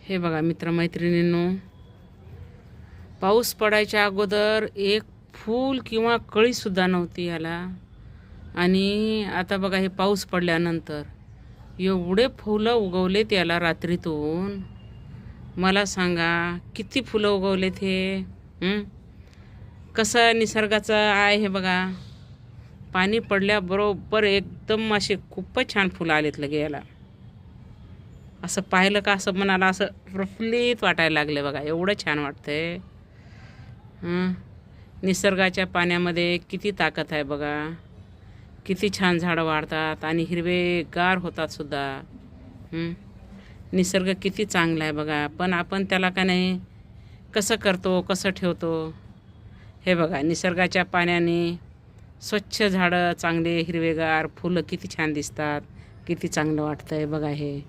हे बघा मित्रमैत्रिणींनो, पाऊस पडायच्या अगोदर एक फूल किंवा कळीसुद्धा नव्हती याला. आणि आता बघा हे पाऊस पडल्यानंतर एवढे फुलं उगवलेत याला रात्रीतून. मला सांगा किती फुलं उगवलेत हे. कसं निसर्गाचं आहे हे बघा. पाणी पडल्याबरोबर एकदम असे खूपच छान फुलं आलेत लगे याला. असं पाहिलं का असं मनाला असं प्रफुल्लित वाटायला लागले बघा. एवढं छान वाटतंय. निसर्गाच्या पाण्यामध्ये किती ताकद आहे बघा. किती छान झाडं वाढतात आणि हिरवेगार होतात सुद्धा. निसर्ग किती चांगला आहे बघा. पण आपण त्याला का नाही कसं करतो, कसं ठेवतो. हे बघा निसर्गाच्या पाण्याने स्वच्छ झाडं, चांगले हिरवेगार फुलं किती छान दिसतात. किती चांगलं वाटतंय बघा हे.